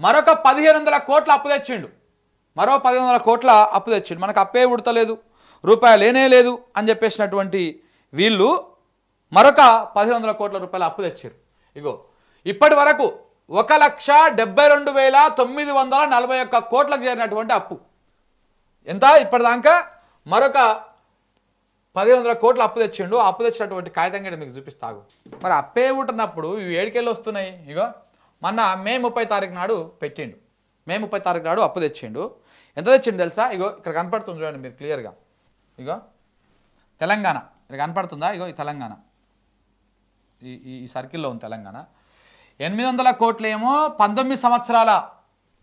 మరొక 1500 కోట్ల అప్పు తెచ్చిండు. మరో 1500 కోట్ల అప్పు తెచ్చిండు. మనకు అప్పే ఉడతలేదు, రూపాయలు లేనే లేదు అని చెప్పేసినటువంటి వీళ్ళు మరొక 1500 కోట్ల రూపాయల అప్పు తెచ్చారు. ఇగో ఇప్పటి వరకు 1,72,941 కోట్లకు చేరినటువంటి అప్పు ఎంత? ఇప్పటిదాకా మరొక 1500 కోట్ల అప్పు తెచ్చిండు. అప్పు తెచ్చినటువంటి కాగితం కూడా మీకు చూపిస్తాగు. మరి అప్పే ఉంటున్నప్పుడు ఇవి ఏడికెళ్ళి వస్తున్నాయి? ఇగో మొన్న మే 30 తారీఖు నాడు పెట్టిండు. మే 30 తారీఖు నాడు అప్పు తెచ్చిండు. ఎంత తెచ్చిండు తెలుసా? ఇగో ఇక్కడ కనపడుతుంది చూడండి మీరు క్లియర్గా. ఇగో తెలంగాణ ఇక్కడ కనపడుతుందా? ఇగో ఈ తెలంగాణ ఈ సర్కిల్లో ఉంది తెలంగాణ. 800 కోట్లు ఏమో 19 సంవత్సరాల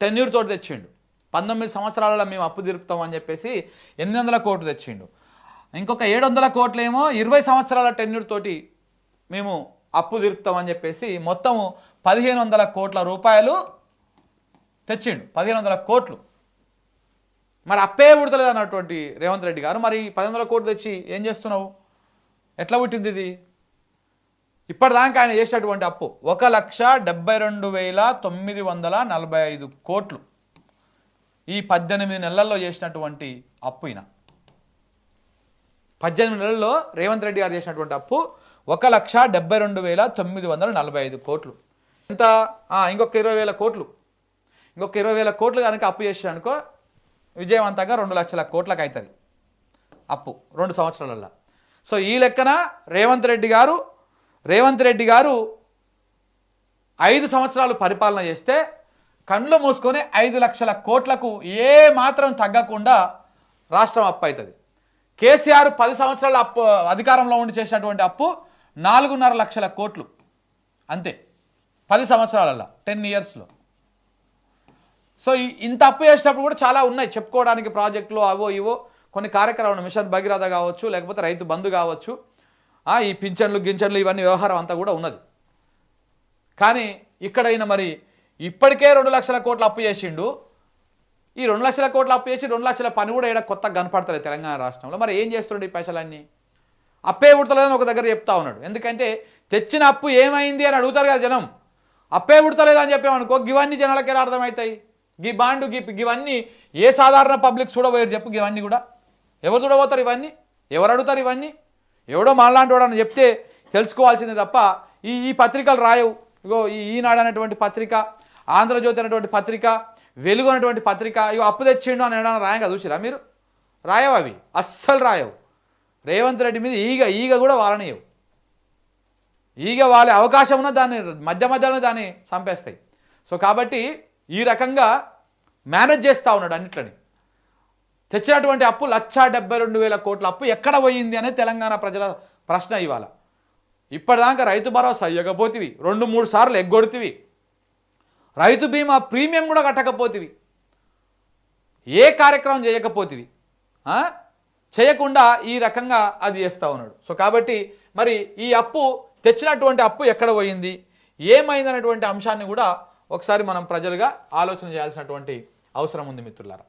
టెన్యూర్ తోటి తెచ్చిండు. 19 సంవత్సరాలలో మేము అప్పు తీరుపుతాం అని చెప్పేసి 800 కోట్లు తెచ్చిండు. ఇంకొక 700 కోట్లు ఏమో 20 సంవత్సరాల టెన్యూర్ తోటి మేము అప్పు తీరుపుతామని చెప్పేసి మొత్తము 1500 కోట్ల రూపాయలు తెచ్చిండు. 1500 కోట్లు. మరి అప్పే పుడతలేదు అన్నటువంటి రేవంత్ రెడ్డి గారు మరి 1500 కోట్లు తెచ్చి ఏం చేస్తున్నావు? ఎట్లా పుట్టింది ఇది? ఇప్పటిదాకా ఆయన చేసినటువంటి అప్పు 1,72,945 కోట్లు. ఈ 18 నెలల్లో చేసినటువంటి అప్పు ఈయన 18 నెలల్లో రేవంత్ రెడ్డి గారు చేసినటువంటి అప్పు 1,72,945 కోట్లు. ఎంత? ఇంకొక 20,000 కోట్లు. ఇంకొక 20,000 కోట్లు కనుక అప్పు చేసాడనుకో విజయవంతంగా 2 లక్షల కోట్లకు అవుతుంది అప్పు 2 సంవత్సరాలలో. సో ఈ లెక్కన రేవంత్ రెడ్డి గారు 5 సంవత్సరాలు పరిపాలన చేస్తే కళ్ళు మూసుకొని 5 లక్షల కోట్లకు ఏ మాత్రం తగ్గకుండా రాష్ట్రం అప్పు అవుతుంది. కేసీఆర్ 10 సంవత్సరాల అప్పు అధికారంలో ఉండి చేసినటువంటి అప్పు 4.5 లక్షల కోట్లు అంతే 10 సంవత్సరాలలో 10 ఇయర్స్లో. సో ఇంత అప్పు చేసినప్పుడు కూడా చాలా ఉన్నాయి చెప్పుకోవడానికి ప్రాజెక్టులు అవో ఇవో కొన్ని కార్యక్రమాలు, మిషన్ భగీరథ కావచ్చు, లేకపోతే రైతు బంధు కావచ్చు, ఈ పింఛన్లు గింఛన్లు ఇవన్నీ వ్యవహారం అంతా కూడా ఉన్నది. కానీ ఇక్కడైనా మరి ఇప్పటికే 2 లక్షల కోట్ల అప్పు చేసిండు. ఈ 2 లక్షల కోట్ల అప్పు చేసి 2 లక్షల పని కూడా ఇక్కడ కొత్తగా కనపడతలేదు తెలంగాణ రాష్ట్రంలో. మరి ఏం చేస్తుండే ఈ పైసలన్నీ? అప్పే పుడతలేదని ఒక దగ్గర చెప్తా ఉన్నాడు. ఎందుకంటే తెచ్చిన అప్పు ఏమైంది అని అడుగుతారు కదా జనం. అప్పే పుడతలేదు అని చెప్పామనుకో ఇవన్నీ జనాలకి ఎలా అర్థమవుతాయి? ఈ బాండు ఇవన్నీ ఏ సాధారణ పబ్లిక్ చూడబోయారు చెప్పు? ఇవన్నీ కూడా ఎవరు చూడబోతారు? ఇవన్నీ ఎవరు అడుగుతారు? ఇవన్నీ ఎవడో మాలాంటి వాడు అని చెప్తే తెలుసుకోవాల్సిందే తప్ప ఈ పత్రికలు రాయవు. ఇగో ఈనాడు అనేటువంటి పత్రిక, ఆంధ్రజ్యోతి అనేటువంటి పత్రిక, వెలుగు అనేటువంటి పత్రిక ఇగో అప్పు తెచ్చిండు అని ఏమైనా రాయంగా చూసిరా మీరు? రాయవు, అవి అస్సలు రాయవు. రేవంత్ రెడ్డి మీద ఈగ కూడా వాళ్ళనియవు. ఈగ వాళ్ళే అవకాశం ఉన్న దాన్ని మధ్యలో దాన్ని చంపేస్తాయి. సో కాబట్టి ఈ రకంగా మేనేజ్ చేస్తూ ఉన్నాడు అన్నిట్లని. తెచ్చినటువంటి అప్పు 1,72,000 కోట్ల అప్పు ఎక్కడ పోయింది అనేది తెలంగాణ ప్రజల ప్రశ్న ఇవాళ. ఇప్పటిదాకా రైతు భరోసా ఇవ్వకపోతివి, 2-3 సార్లు ఎగ్గొడితివి, రైతు బీమా ప్రీమియం కూడా కట్టకపోతివి, ఏ కార్యక్రమం చేయకపోతివి, చేయకుండా ఈ రకంగా అది చేస్తూ ఉన్నాడు. సో కాబట్టి మరి ఈ అప్పు తెచ్చినటువంటి అప్పు ఎక్కడ పోయింది, ఏమైందనేటువంటి అంశాన్ని కూడా ఒకసారి మనం ప్రజలుగా ఆలోచన చేయాల్సినటువంటి అవసరం ఉంది మిత్రులారా.